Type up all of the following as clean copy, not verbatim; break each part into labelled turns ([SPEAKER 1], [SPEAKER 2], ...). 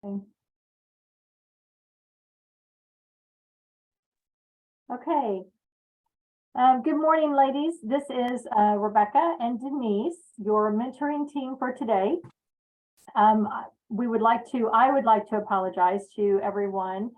[SPEAKER 1] Okay. Good morning, ladies. This is Rebecca and Denise, your mentoring team for today. I would like to apologize to everyone.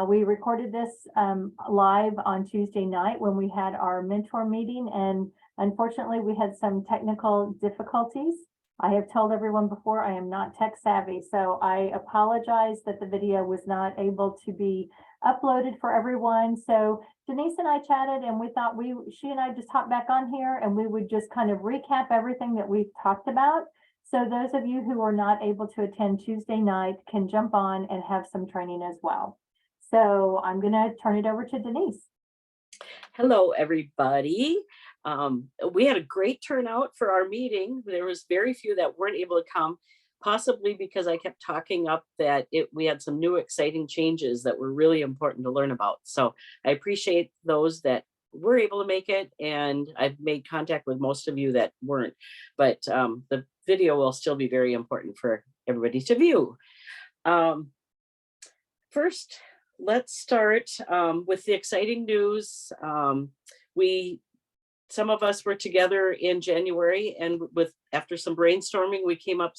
[SPEAKER 1] We recorded this live on Tuesday night when we had our mentor meeting, and unfortunately we had some technical difficulties. I have told everyone before I am not tech savvy, so I apologize that the video was not able to be uploaded for everyone. So Denise and I chatted, and we thought she and I just hopped back on here and we would just kind of recap everything that we've talked about. So those of you who are not able to attend Tuesday night can jump on and have some training as well. So I'm going to turn it over to Denise.
[SPEAKER 2] Hello, everybody. We had a great turnout for our meeting. There was very few that weren't able to come, possibly because I kept talking up that we had some new exciting changes that were really important to learn about. So I appreciate those that were able to make it, and I've made contact with most of you that weren't, but the video will still be very important for everybody to view. First, let's start with the exciting news. Some of us were together in January, and after some brainstorming, we came up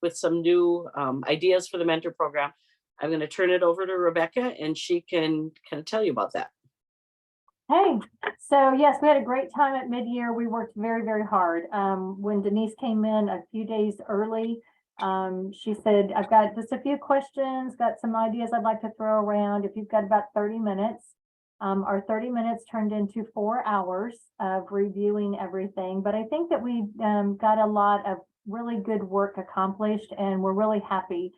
[SPEAKER 2] with some new ideas for the mentor program. I'm going to turn it over to Rebecca, and she can kind of tell you about that.
[SPEAKER 1] Hey, so yes, we had a great time at mid-year. We worked very, very hard. When Denise came in a few days early, she said, I've got just a few questions, got some ideas I'd like to throw around. If you've got about 30 minutes, our 30 minutes turned into 4 hours of reviewing everything. But I think that we got a lot of really good work accomplished, and we're really happy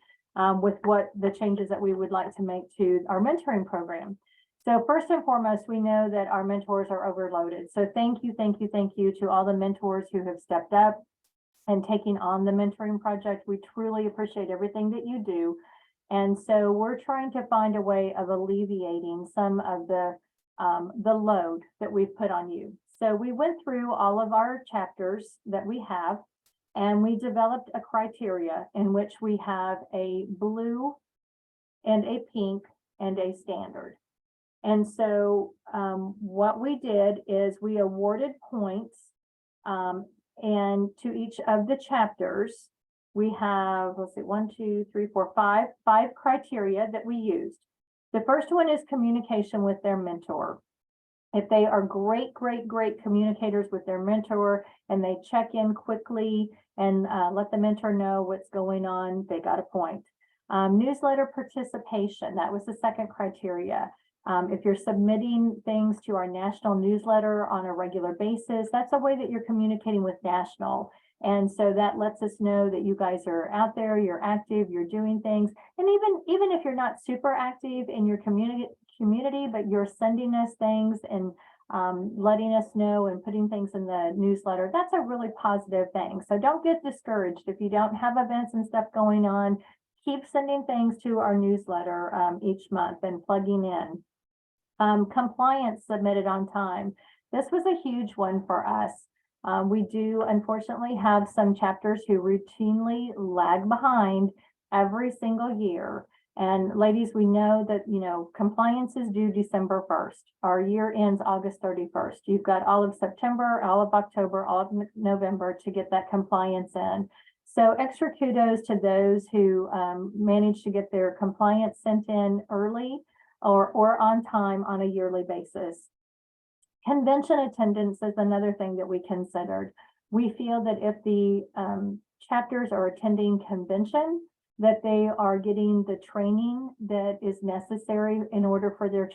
[SPEAKER 1] with what the changes that we would like to make to our mentoring program. So first and foremost, we know that our mentors are overloaded. So thank you to all the mentors who have stepped up and taking on the mentoring project. We truly appreciate everything that you do. And so we're trying to find a way of alleviating some of the load that we've put on you. So we went through all of our chapters that we have, and we developed a criteria in which we have a blue and a pink and a standard. And so what we did is we awarded points, and to each of the chapters, we have, let's see, 1, 2, 3, 4, 5 criteria that we used. The first one is communication with their mentor. If they are great communicators with their mentor, and they check in quickly and let the mentor know what's going on, they got a point. Newsletter participation, that was the second criteria. If you're submitting things to our national newsletter on a regular basis, that's a way that you're communicating with national. And so that lets us know that you guys are out there, you're active, you're doing things. And even if you're not super active in your community, but you're sending us things and letting us know and putting things in the newsletter, that's a really positive thing. So don't get discouraged if you don't have events and stuff going on. Keep sending things to our newsletter each month and plugging in. Compliance submitted on time. This was a huge one for us. We do unfortunately have some chapters who routinely lag behind every single year. And ladies, we know that, compliance is due December 1st. Our year ends August 31st. You've got all of September, all of October, all of November to get that compliance in. So extra kudos to those who managed to get their compliance sent in early or on time on a yearly basis. Convention attendance is another thing that we considered. We feel that if the chapters are attending convention, that they are getting the training that is necessary in order for their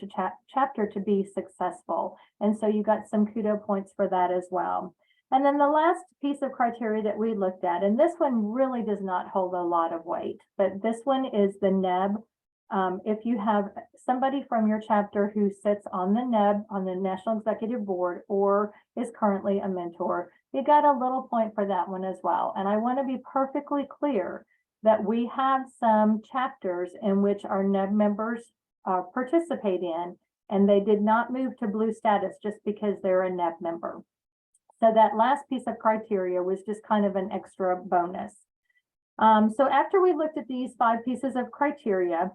[SPEAKER 1] chapter to be successful. And so you got some kudo points for that as well. And then the last piece of criteria that we looked at, and this one really does not hold a lot of weight, but this one is the NEB. If you have somebody from your chapter who sits on the NEB, on the National Executive Board, or is currently a mentor, you got a little point for that one as well. And I want to be perfectly clear that we have some chapters in which our NEB members participate in, and they did not move to blue status just because they're a NEB member. So that last piece of criteria was just kind of an extra bonus. So after we looked at these 5 pieces of criteria,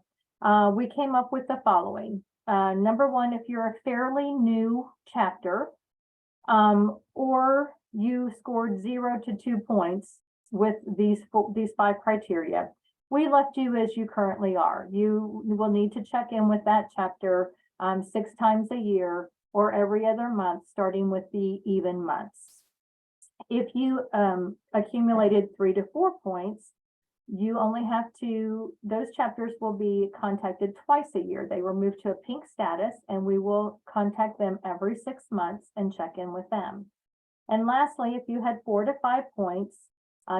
[SPEAKER 1] we came up with the following. Number 1, if you're a fairly new chapter, or you scored 0 to 2 points with these 5 criteria, we left you as you currently are. You will need to check in with that chapter 6 times a year or every other month, starting with the even months. If you accumulated 3 to 4 points, you only have to, those chapters will be contacted twice a year. They were moved to a pink status, and we will contact them every 6 months and check in with them. And lastly, if you had 4 to 5 points,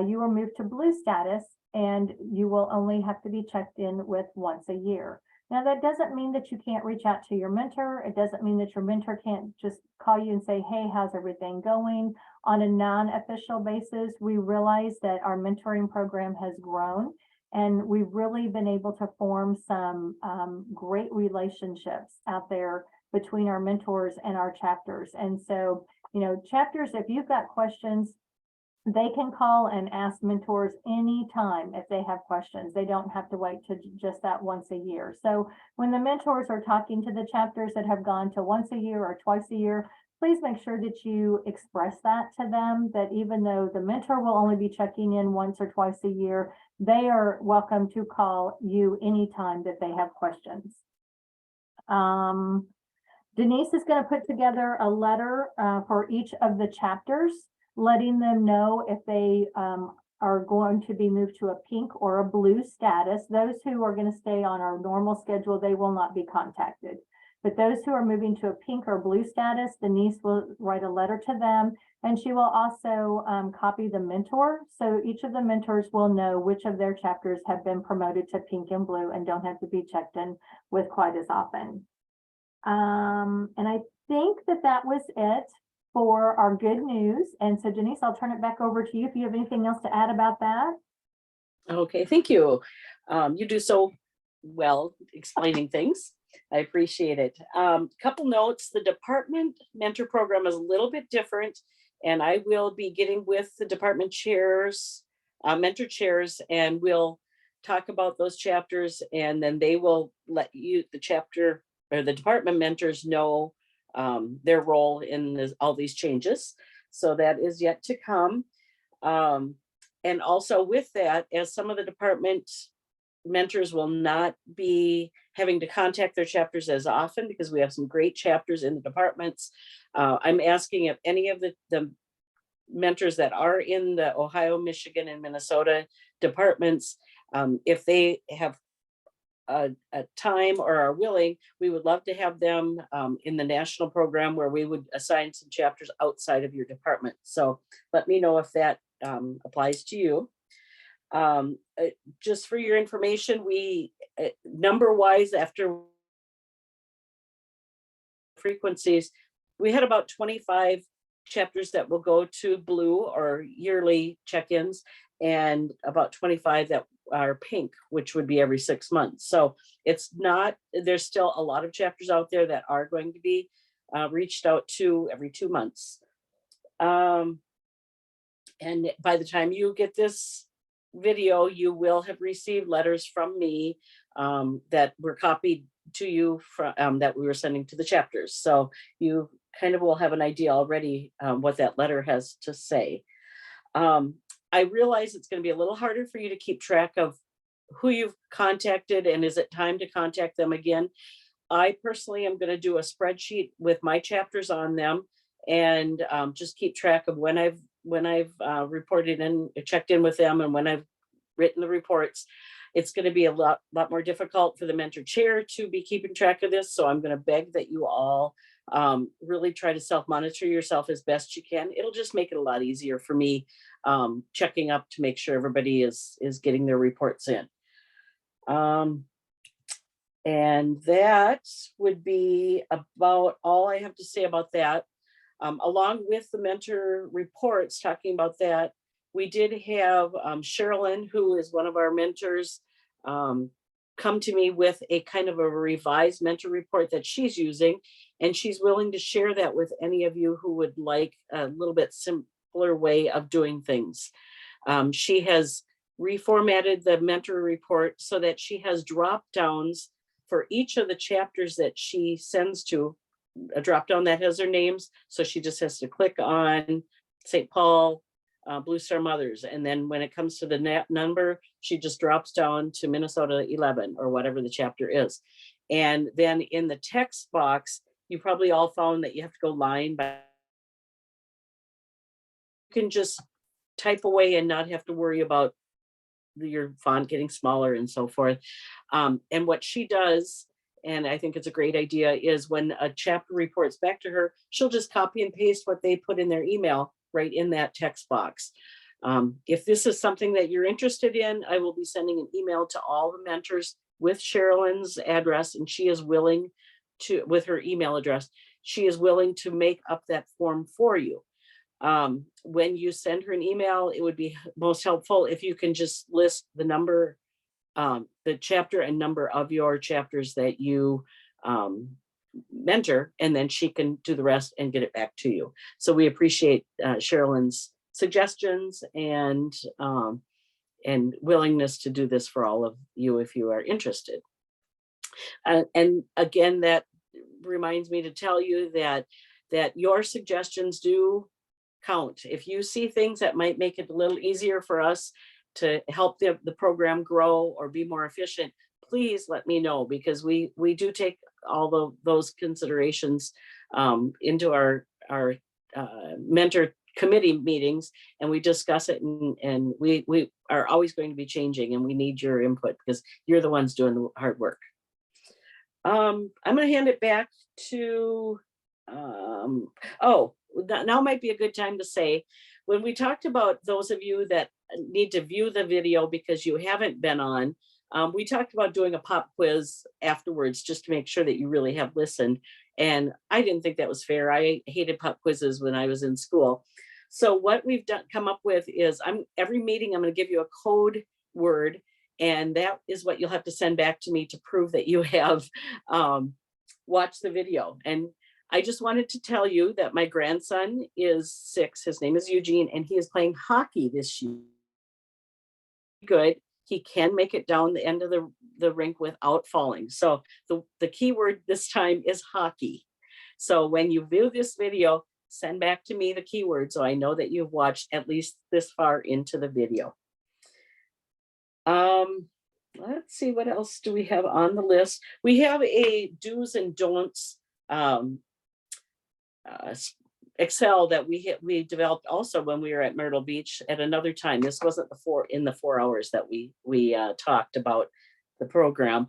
[SPEAKER 1] you were moved to blue status, and you will only have to be checked in with once a year. Now, that doesn't mean that you can't reach out to your mentor. It doesn't mean that your mentor can't just call you and say, hey, how's everything going? On a non-official basis, we realize that our mentoring program has grown, and we've really been able to form some great relationships out there between our mentors and our chapters. And so, chapters, if you've got questions, they can call and ask mentors anytime if they have questions. They don't have to wait to just that once a year. So when the mentors are talking to the chapters that have gone to once a year or twice a year, please make sure that you express that to them, that even though the mentor will only be checking in once or twice a year, they are welcome to call you anytime that they have questions. Denise is going to put together a letter for each of the chapters, letting them know if they are going to be moved to a pink or a blue status. Those who are going to stay on our normal schedule, they will not be contacted. But those who are moving to a pink or blue status, Denise will write a letter to them, and she will also copy the mentor. So each of the mentors will know which of their chapters have been promoted to pink and blue and don't have to be checked in with quite as often. And I think that was it for our good news. And so Denise, I'll turn it back over to you if you have anything else to add about that.
[SPEAKER 2] Okay, thank you. You do so well explaining things. I appreciate it. Couple notes, the department mentor program is a little bit different, and I will be getting with the department chairs, mentor chairs, and we'll talk about those chapters, and then they will let you, the chapter or the department mentors, know their role in all these changes. So that is yet to come. And also with that, as some of the department mentors will not be having to contact their chapters as often because we have some great chapters in the departments. I'm asking if any of the mentors that are in the Ohio, Michigan, and Minnesota departments, if they have a time or are willing, we would love to have them in the national program where we would assign some chapters outside of your department. So let me know if that applies to you. Just for your information, we number wise, after frequencies, we had about 25 chapters that will go to blue or yearly check-ins, and about 25 that are pink, which would be every 6 months. So it's not, there's still a lot of chapters out there that are going to be reached out to every 2 months. And by the time you get this video, you will have received letters from me that were copied to you from that we were sending to the chapters. So you kind of will have an idea already what that letter has to say. I realize it's going to be a little harder for you to keep track of who you've contacted and is it time to contact them again. I personally am going to do a spreadsheet with my chapters on them and just keep track of when I've reported and checked in with them and when I've written the reports. It's going to be a lot more difficult for the mentor chair to be keeping track of this. So I'm going to beg that you all really try to self-monitor yourself as best you can. It'll just make it a lot easier for me checking up to make sure everybody is getting their reports in. And that would be about all I have to say about that. Along with the mentor reports, talking about that, we did have Sherilyn, who is one of our mentors, come to me with a kind of a revised mentor report that she's using, and she's willing to share that with any of you who would like a little bit simpler way of doing things. She has reformatted the mentor report so that she has drop downs for each of the chapters that she sends to, a drop down that has their names. So she just has to click on St. Paul, Blue Star Mothers. And then when it comes to the number, she just drops down to Minnesota 11 or whatever the chapter is. And then in the text box, you probably all found that you have to go line by. You can just type away and not have to worry about your font getting smaller and so forth. And what she does, and I think it's a great idea, is when a chapter reports back to her, she'll just copy and paste what they put in their email right in that text box. If this is something that you're interested in, I will be sending an email to all the mentors with Sherilyn's address, and she is willing to, with her email address, she is willing to make up that form for you. When you send her an email, it would be most helpful if you can just list the number, the chapter and number of your chapters that you mentor, and then she can do the rest and get it back to you. So we appreciate Sherilyn's suggestions and willingness to do this for all of you if you are interested. And again, that reminds me to tell you that your suggestions do count. If you see things that might make it a little easier for us to help the program grow or be more efficient, please let me know, because we do take all those considerations into our mentor committee meetings, and we discuss it, and we are always going to be changing, and we need your input because you're the ones doing the hard work. I'm going to hand it back to, now might be a good time to say, when we talked about those of you that need to view the video because you haven't been on, we talked about doing a pop quiz afterwards just to make sure that you really have listened. And I didn't think that was fair. I hated pop quizzes when I was in school. So what we've come up with is every meeting, I'm going to give you a code word, and that is what you'll have to send back to me to prove that you have watched the video. And I just wanted to tell you that my grandson is 6. His name is Eugene, and he is playing hockey this year. Good. He can make it down the end of the rink without falling. So the key word this time is hockey. So when you view this video, send back to me the keyword so I know that you've watched at least this far into the video. Let's see, what else do we have on the list? We have a do's and don'ts Excel that we developed also when we were at Myrtle Beach at another time. This wasn't in the 4 hours that we talked about the program.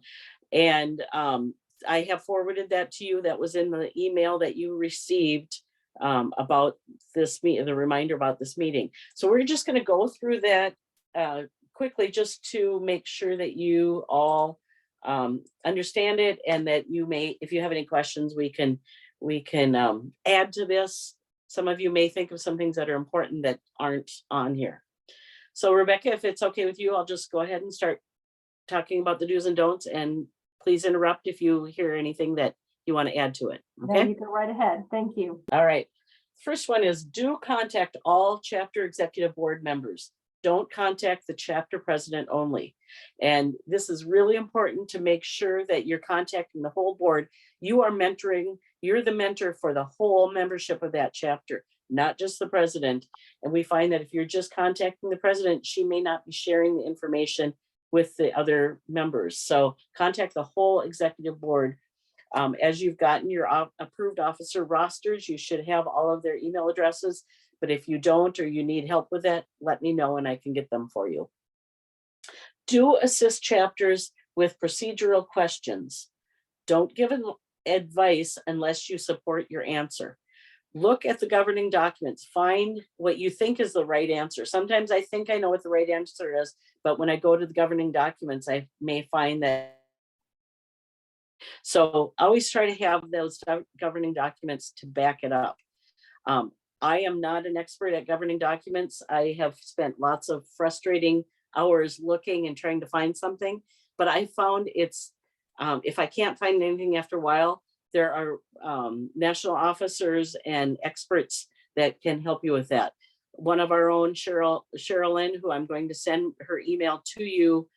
[SPEAKER 2] And I have forwarded that to you. That was in the email that you received about this the reminder about this meeting. So we're just going to go through that quickly just to make sure that you all understand it, and that you may, if you have any questions, we can add to this. Some of you may think of some things that are important that aren't on here. So Rebecca, if it's okay with you, I'll just go ahead and start talking about the do's and don'ts, and please interrupt if you hear anything that you want to add to it. Okay.
[SPEAKER 1] No, you go right ahead. Thank you.
[SPEAKER 2] All right. First one is, do contact all chapter executive board members. Don't contact the chapter president only. And this is really important to make sure that you're contacting the whole board. You are mentoring, you're the mentor for the whole membership of that chapter, not just the president. And we find that if you're just contacting the president, she may not be sharing the information with the other members. So contact the whole executive board. As you've gotten your approved officer rosters, you should have all of their email addresses. But if you don't, or you need help with that, let me know and I can get them for you. Do assist chapters with procedural questions. Don't give advice unless you support your answer. Look at the governing documents. Find what you think is the right answer. Sometimes I think I know what the right answer is, but when I go to the governing documents, I may find that. So always try to have those governing documents to back it up. I am not an expert at governing documents. I have spent lots of frustrating hours looking and trying to find something, but I found it's, if I can't find anything after a while, there are national officers and experts that can help you with that. one of our own, Sherilyn, who I'm going to send her email to you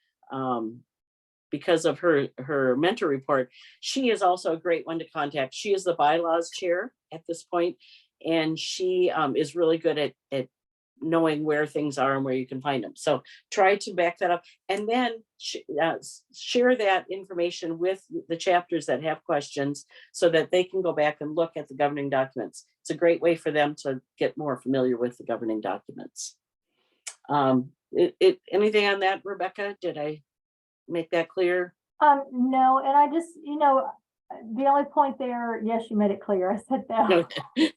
[SPEAKER 2] because of her mentor report. She is also a great one to contact. She is the bylaws chair at this point, and she is really good at knowing where things are and where you can find them. So try to back that up, and then share that information with the chapters that have questions so that they can go back and look at the governing documents. It's a great way for them to get more familiar with the governing documents. Anything on that, Rebecca? Did I make that clear?
[SPEAKER 1] No, and I just, the only point there, yes, you made it clear. I said no.
[SPEAKER 2] No.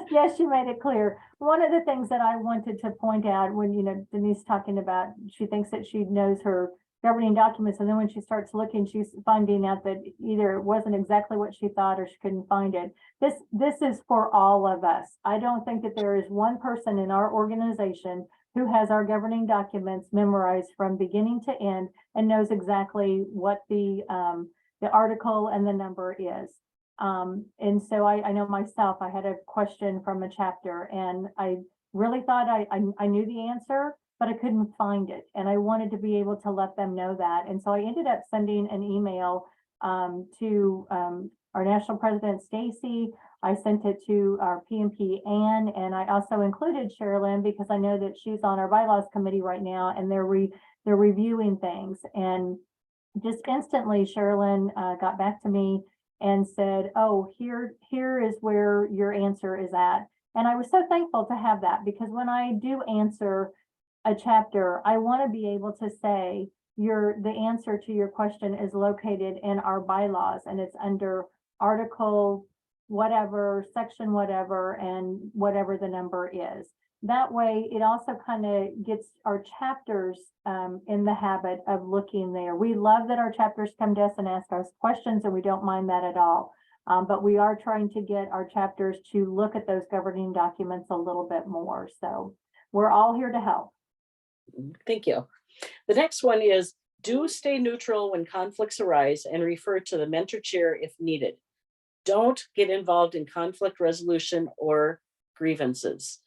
[SPEAKER 1] Yes, you made it clear. One of the things that I wanted to point out when, Denise talking about, she thinks that she knows her governing documents, and then when she starts looking, she's finding out that either it wasn't exactly what she thought or she couldn't find it. This is for all of us. I don't think that there is one person in our organization who has our governing documents memorized from beginning to end and knows exactly what the article and the number is. And so I know myself, I had a question from a chapter and I really thought I knew the answer, but I couldn't find it. And I wanted to be able to let them know that. And so I ended up sending an email to our national president, Stacy. I sent it to our PMP, Ann, and I also included Sherilyn because I know that she's on our bylaws committee right now and they're reviewing things. And just instantly, Sherilyn got back to me and said, oh, here is where your answer is at. And I was so thankful to have that, because when I do answer a chapter, I want to be able to say the answer to your question is located in our bylaws and it's under article whatever, section whatever, and whatever the number is. That way, it also kind of gets our chapters in the habit of looking there. We love that our chapters come to us and ask us questions, and we don't mind that at all. But we are trying to get our chapters to look at those governing documents a little bit more. So we're all here to help.
[SPEAKER 2] Thank you. The next one is, do stay neutral when conflicts arise and refer to the mentor chair if needed. Don't get involved in conflict resolution or grievances.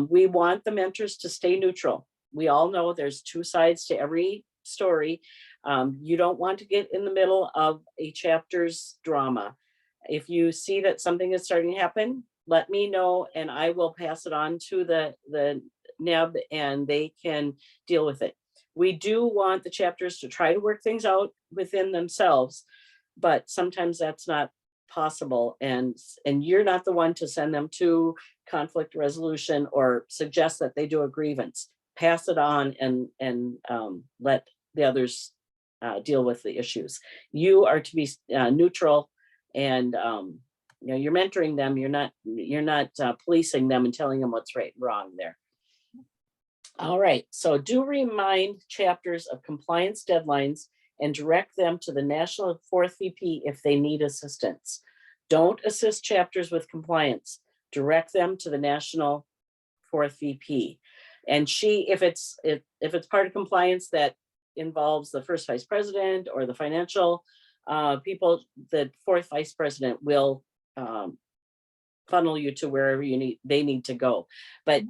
[SPEAKER 2] We want the mentors to stay neutral. We all know there's two sides to every story. You don't want to get in the middle of a chapter's drama. If you see that something is starting to happen, let me know and I will pass it on to the NEB and they can deal with it. We do want the chapters to try to work things out within themselves, but sometimes that's not possible, and you're not the one to send them to conflict resolution or suggest that they do a grievance. Pass it on and let the others deal with the issues. You are to be neutral, and you're mentoring them. You're not policing them and telling them what's right and wrong there. All right, so do remind chapters of compliance deadlines and direct them to the National 4th VP if they need assistance. Don't assist chapters with compliance. Direct them to the National 4th VP. And if it's part of compliance that involves the first vice president or the financial people, the 4th vice president will funnel you to wherever they need to go. But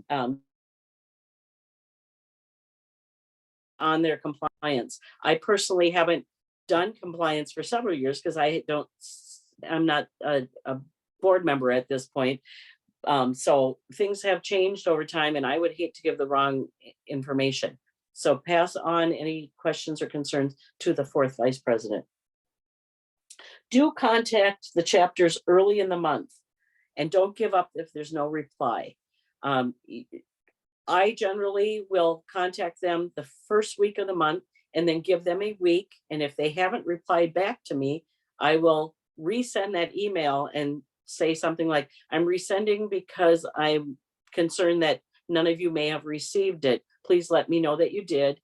[SPEAKER 2] on their compliance. I personally haven't done compliance for several years because I'm not a board member at this point. So things have changed over time and I would hate to give the wrong information. So pass on any questions or concerns to the 4th vice president. Do contact the chapters early in the month and don't give up if there's no reply. I generally will contact them the first week of the month and then give them a week. And if they haven't replied back to me, I will resend that email and say something like, I'm resending because I'm concerned that none of you may have received it. Please let me know that you did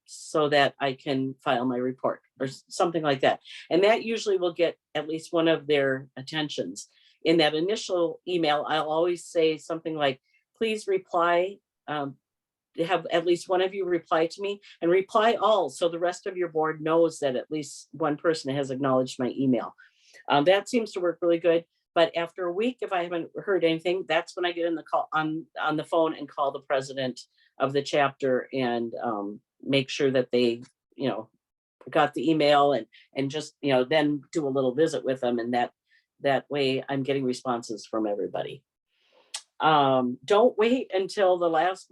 [SPEAKER 2] so that I can file my report or something like that. And that usually will get at least one of their attentions. In that initial email, I'll always say something like, please reply, have at least one of you reply to me and reply all so the rest of your board knows that at least one person has acknowledged my email. That seems to work really good. But after a week, if I haven't heard anything, that's when I get in the call on the phone and call the president of the chapter and make sure that they, got the email and just, then do a little visit with them. And that way I'm getting responses from everybody. Don't wait until the last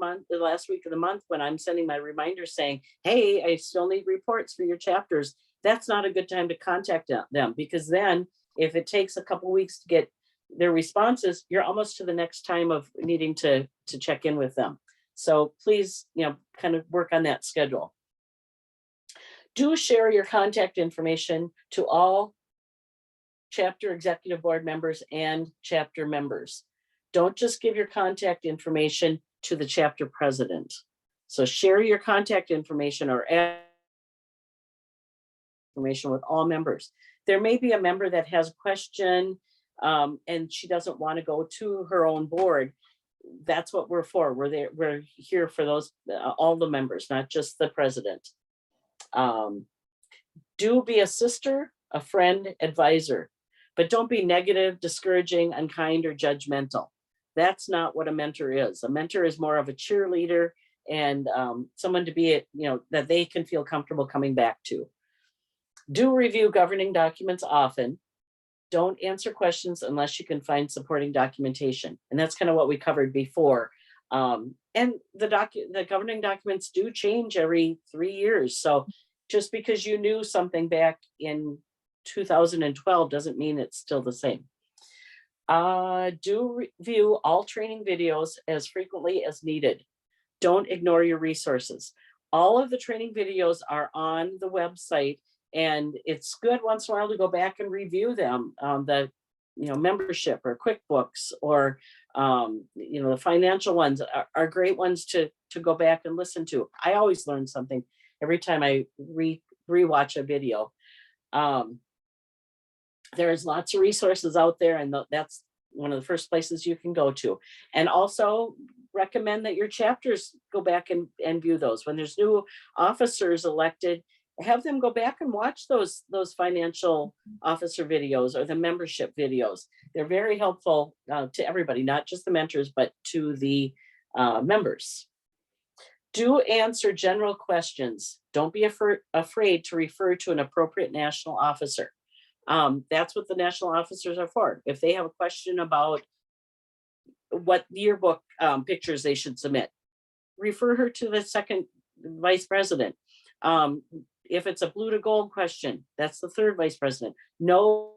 [SPEAKER 2] week of the month when I'm sending my reminder saying, hey, I still need reports for your chapters. That's not a good time to contact them, because then if it takes a couple weeks to get their responses, you're almost to the next time of needing to check in with them. So please, kind of work on that schedule. Do share your contact information to all chapter executive board members and chapter members. Don't just give your contact information to the chapter president. So share your contact information or information with all members. There may be a member that has a question and she doesn't want to go to her own board. That's what we're for. We're here for those, all the members, not just the president. Do be a sister, a friend, advisor, but don't be negative, discouraging, unkind, or judgmental. That's not what a mentor is. A mentor is more of a cheerleader and someone to be, that they can feel comfortable coming back to. Do review governing documents often. Don't answer questions unless you can find supporting documentation. And that's kind of what we covered before. And the governing documents do change every 3 years. So just because you knew something back in 2012 doesn't mean it's still the same. Do review all training videos as frequently as needed. Don't ignore your resources. All of the training videos are on the website, and it's good once in a while to go back and review them. The membership or QuickBooks or the financial ones are great ones to go back and listen to. I always learn something every time I rewatch a video. There's lots of resources out there, and that's one of the first places you can go to. And also recommend that your chapters go back and view those. When there's new officers elected, have them go back and watch those financial officer videos or the membership videos. They're very helpful to everybody, not just the mentors, but to the members. Do answer general questions. Don't be afraid to refer to an appropriate national officer. That's what the national officers are for. If they have a question about what yearbook pictures they should submit, refer her to the second vice president. If it's a blue to gold question, that's the third vice president. Know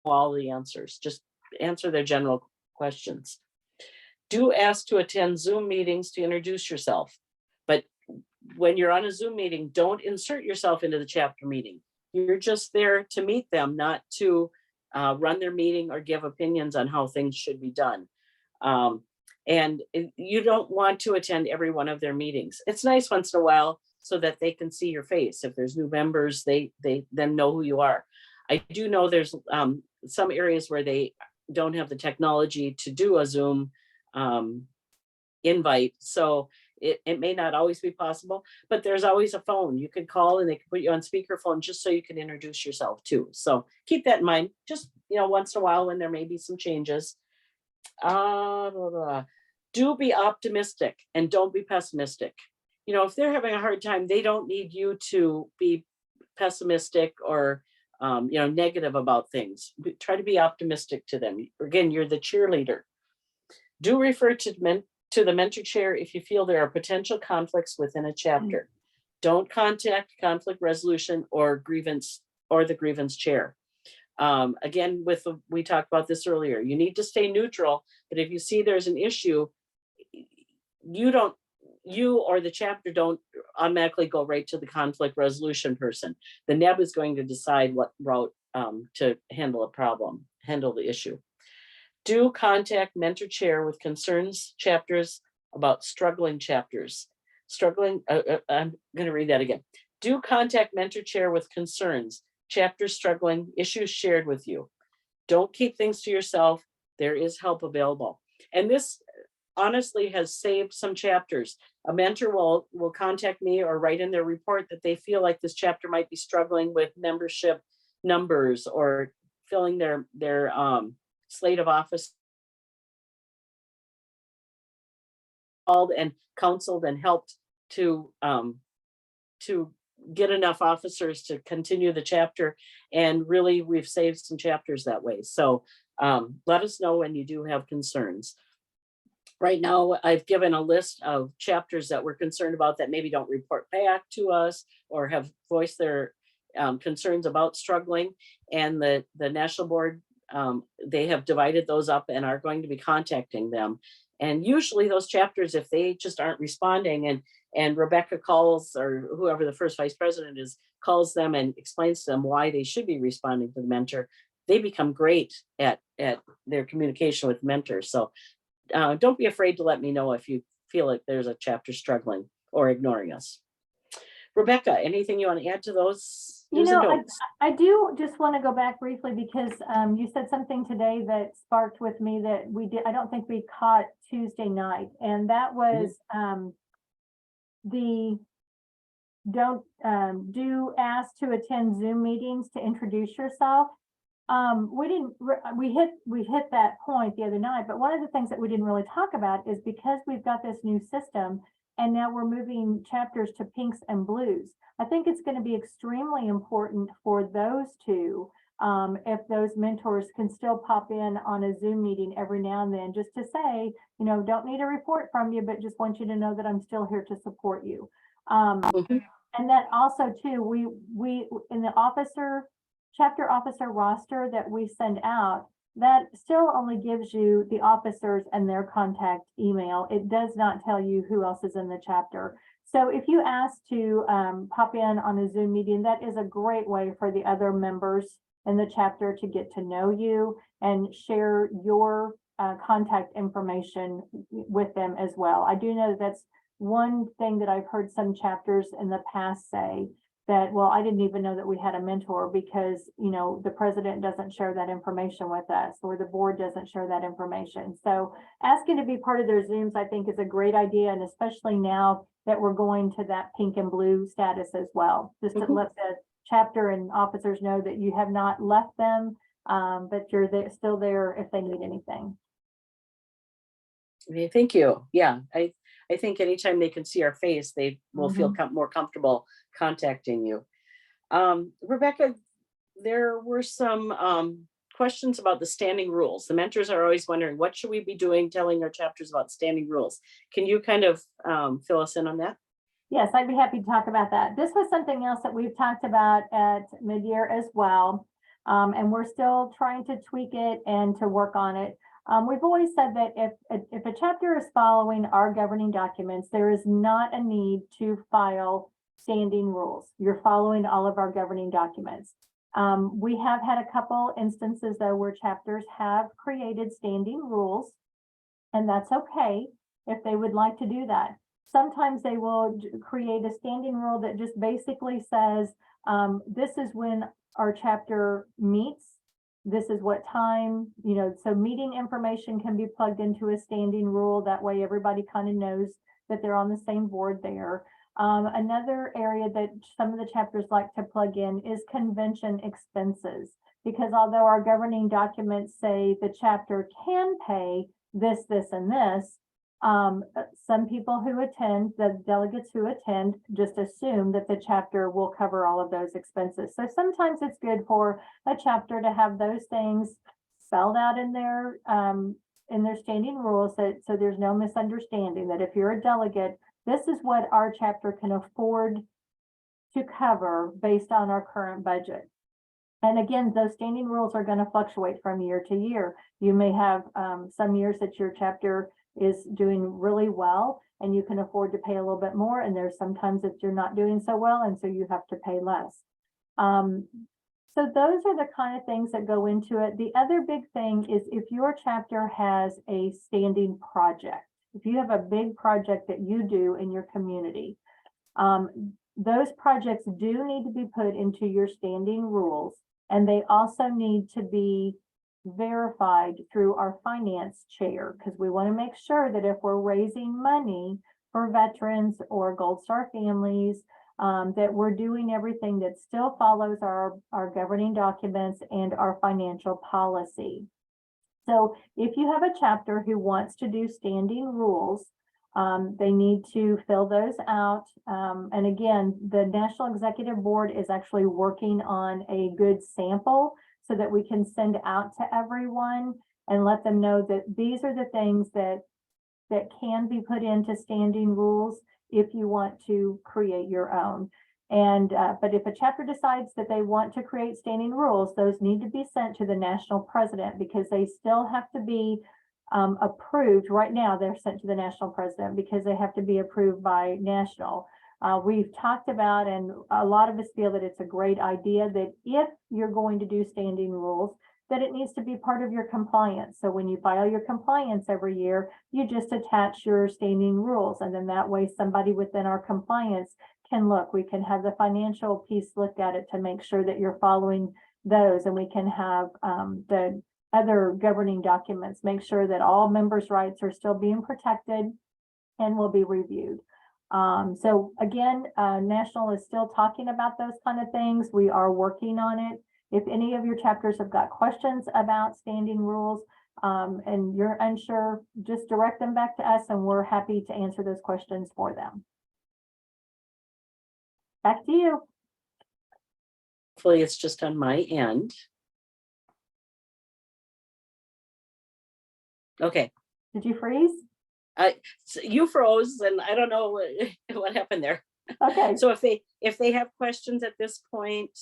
[SPEAKER 2] all the answers, just answer their general questions. Do ask to attend Zoom meetings to introduce yourself. But when you're on a Zoom meeting, don't insert yourself into the chapter meeting. You're just there to meet them, not to run their meeting or give opinions on how things should be done. And you don't want to attend every one of their meetings. It's nice once in a while so that they can see your face. If there's new members, they then know who you are. I do know there's some areas where they don't have the technology to do a Zoom invite. So it may not always be possible, but there's always a phone. You can call and they can put you on speakerphone just so you can introduce yourself too. So keep that in mind, just, once in a while when there may be some changes. Do be optimistic and don't be pessimistic. If they're having a hard time, they don't need you to be pessimistic or, negative about things. Try to be optimistic to them. Again, you're the cheerleader. Do refer to the mentor chair if you feel there are potential conflicts within a chapter. Don't contact conflict resolution or the grievance chair. Again, we talked about this earlier. You need to stay neutral, but if you see there's an issue, you or the chapter don't automatically go right to the conflict resolution person. The NEB is going to decide what route to handle the issue. Do contact mentor chair with concerns chapters about struggling chapters. I'm going to read that again. Do contact mentor chair with concerns, chapters struggling, issues shared with you. Don't keep things to yourself. There is help available. And this honestly has saved some chapters. A mentor will contact me or write in their report that they feel like this chapter might be struggling with membership numbers or filling their slate of office, called and counseled and helped to get enough officers to continue the chapter. And really, we've saved some chapters that way. So let us know when you do have concerns. Right now, I've given a list of chapters that we're concerned about that maybe don't report back to us or have voiced their concerns about struggling. And the national board, they have divided those up and are going to be contacting them. And usually those chapters, if they just aren't responding and Rebecca calls, or whoever the first vice president is, calls them and explains to them why they should be responding to the mentor, they become great at their communication with mentors. So don't be afraid to let me know if you feel like there's a chapter struggling or ignoring us. Rebecca, anything you want to add to those?
[SPEAKER 1] I do just want to go back briefly because you said something today that sparked with me that I don't think we caught Tuesday night. And that was do ask to attend Zoom meetings to introduce yourself. We hit that point the other night, but one of the things that we didn't really talk about is because we've got this new system and now we're moving chapters to pinks and blues. I think it's going to be extremely important for those two, if those mentors can still pop in on a Zoom meeting every now and then, just to say, don't need a report from you, but just want you to know that I'm still here to support you. And that also too, we in the chapter officer roster that we send out, that still only gives you the officers and their contact email. It does not tell you who else is in the chapter. So if you ask to pop in on a Zoom meeting, that is a great way for the other members in the chapter to get to know you and share your contact information with them as well. I do know that's one thing that I've heard some chapters in the past say, that, well, I didn't even know that we had a mentor because, the president doesn't share that information with us, or the board doesn't share that information. So asking to be part of their Zooms, I think, is a great idea. And especially now that we're going to that pink and blue status as well, just to let the chapter and officers know that you have not left them, but you're still there if they need anything.
[SPEAKER 2] Okay, thank you. Yeah, I think anytime they can see our face, they will feel more comfortable contacting you. Rebecca, there were some questions about the standing rules. The mentors are always wondering, what should we be doing, telling our chapters about standing rules? Can you kind of fill us in on that?
[SPEAKER 1] Yes, I'd be happy to talk about that. This was something else that we've talked about at mid-year as well. And we're still trying to tweak it and to work on it. We've always said that if a chapter is following our governing documents, there is not a need to file standing rules. You're following all of our governing documents. We have had a couple instances though where chapters have created standing rules, and that's okay if they would like to do that. Sometimes they will create a standing rule that just basically says, this is when our chapter meets. This is what time, so meeting information can be plugged into a standing rule. That way everybody kind of knows that they're on the same board there. Another area that some of the chapters like to plug in is convention expenses, because although our governing documents say the chapter can pay this, and this, some people who attend, the delegates who attend, just assume that the chapter will cover all of those expenses. So sometimes it's good for a chapter to have those things spelled out in their standing rules, so there's no misunderstanding that if you're a delegate, this is what our chapter can afford to cover based on our current budget. And again, those standing rules are going to fluctuate from year to year. You may have some years that your chapter is doing really well and you can afford to pay a little bit more, and there's sometimes that you're not doing so well and so you have to pay less. So those are the kind of things that go into it. The other big thing is if your chapter has a standing project, if you have a big project that you do in your community, those projects do need to be put into your standing rules, and they also need to be verified through our finance chair, because we want to make sure that if we're raising money for veterans or Gold Star families, that we're doing everything that still follows our governing documents and our financial policy. So if you have a chapter who wants to do standing rules, they need to fill those out. And again, the National Executive Board is actually working on a good sample so that we can send out to everyone and let them know that these are the things that can be put into standing rules if you want to create your own. And but if a chapter decides that they want to create standing rules, those need to be sent to the national president because they still have to be approved. Right now, they're sent to the national president because they have to be approved by national. We've talked about, and a lot of us feel that it's a great idea that if you're going to do standing rules, that it needs to be part of your compliance. So when you file your compliance every year, you just attach your standing rules. And then that way somebody within our compliance can look. We can have the financial piece looked at it to make sure that you're following those. And we can have the other governing documents, make sure that all members' rights are still being protected and will be reviewed. So again, National is still talking about those kind of things. We are working on it. If any of your chapters have got questions about standing rules and you're unsure, just direct them back to us and we're happy to answer those questions for them. Back to you.
[SPEAKER 2] Hopefully it's just on my end. Okay.
[SPEAKER 1] Did you freeze?
[SPEAKER 2] So you froze and I don't know what happened there.
[SPEAKER 1] Okay.
[SPEAKER 2] So if they have questions at this point.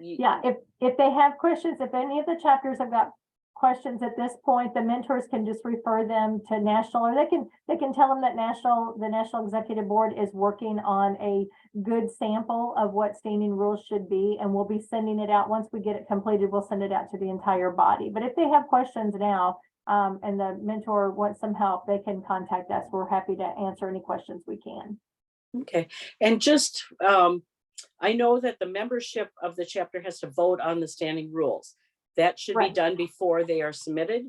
[SPEAKER 1] Yeah, if they have questions, if any of the chapters have got questions at this point, the mentors can just refer them to national, or they can tell them that the National Executive Board is working on a good sample of what standing rules should be, and we'll be sending it out. Once we get it completed, we'll send it out to the entire body. But if they have questions now, and the mentor wants some help, they can contact us. We're happy to answer any questions we can.
[SPEAKER 2] Okay, and just I know that the membership of the chapter has to vote on the standing rules. That should be done before they are submitted.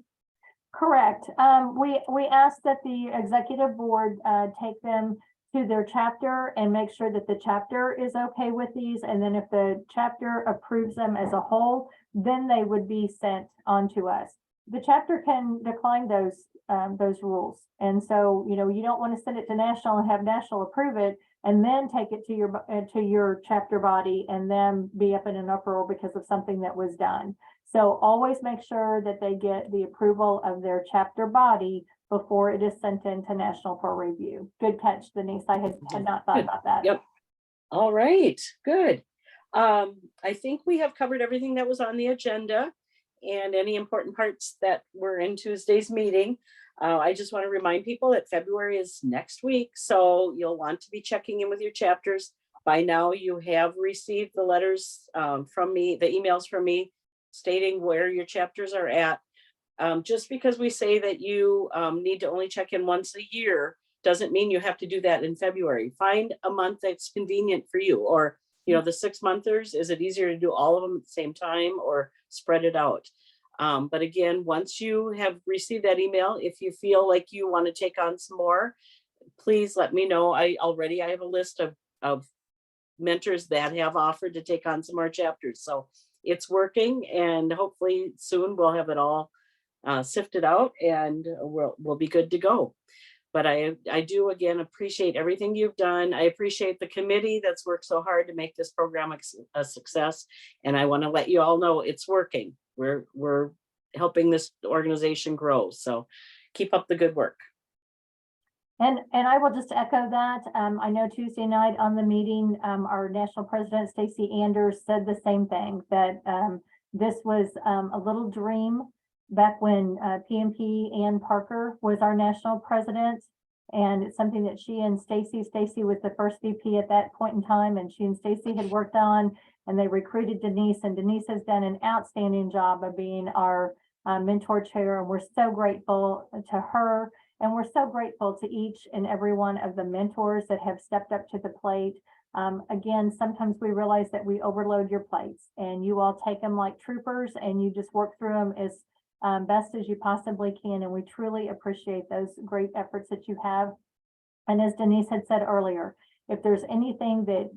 [SPEAKER 1] Correct. We ask that the executive board take them to their chapter and make sure that the chapter is okay with these. And then if the chapter approves them as a whole, then they would be sent on to us. The chapter can decline those rules. And so, you know, you don't want to send it to national and have national approve it and then take it to your chapter body and then be up in an uproar because of something that was done. So always make sure that they get the approval of their chapter body before it is sent into national for review. Good catch, Denise. I had not thought about that.
[SPEAKER 2] Yep. All right, good. I think we have covered everything that was on the agenda and any important parts that were in Tuesday's meeting. I just want to remind people that February is next week, so you'll want to be checking in with your chapters. By now, you have received the letters from me, the emails from me stating where your chapters are at. Just because we say that you need to only check in once a year doesn't mean you have to do that in February. Find a month that's convenient for you, or you know, the 6-monthers, is it easier to do all of them at the same time or spread it out? But again, once you have received that email, if you feel like you want to take on some more, please let me know. I have a list of mentors that have offered to take on some more chapters. So it's working, and hopefully soon we'll have it all sifted out and we'll be good to go. But I do again appreciate everything you've done. I appreciate the committee that's worked so hard to make this program a success. And I want to let you all know it's working. We're helping this organization grow. So keep up the good work.
[SPEAKER 1] And I will just echo that. I know Tuesday night on the meeting, our national president, Stacey Anders, said the same thing, that this was a little dream back when PMP Ann Parker was our national president. And it's something that she and Stacey was the first VP at that point in time, and she and Stacey had worked on, and they recruited Denise, and Denise has done an outstanding job of being our mentor chair. And we're so grateful to her. And we're so grateful to each and every one of the mentors that have stepped up to the plate. Again, sometimes we realize that we overload your plates, and you all take them like troopers and you just work through them as best as you possibly can. And we truly appreciate those great efforts that you have. And as Denise had said earlier, if there's anything that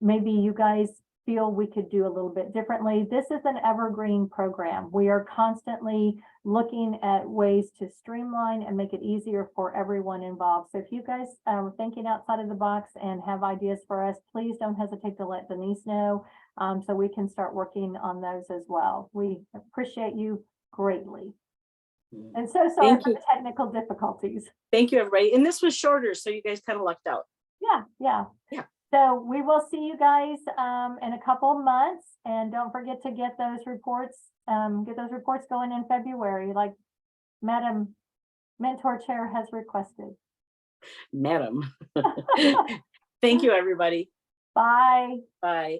[SPEAKER 1] maybe you guys feel we could do a little bit differently. This is an evergreen program. We are constantly looking at ways to streamline and make it easier for everyone involved. So if you guys are thinking outside of the box and have ideas for us, please don't hesitate to let Denise know, so we can start working on those as well. We appreciate you greatly. And so sorry
[SPEAKER 2] Thank
[SPEAKER 1] for
[SPEAKER 2] you.
[SPEAKER 1] the technical difficulties.
[SPEAKER 2] Thank you, everybody. And this was shorter, so you guys kind of lucked out.
[SPEAKER 1] Yeah.
[SPEAKER 2] Yeah.
[SPEAKER 1] So we will see you guys in a couple of months, and don't forget to get those reports going in February, like Madam Mentor Chair has requested.
[SPEAKER 2] Madam. Thank you, everybody.
[SPEAKER 1] Bye.
[SPEAKER 2] Bye.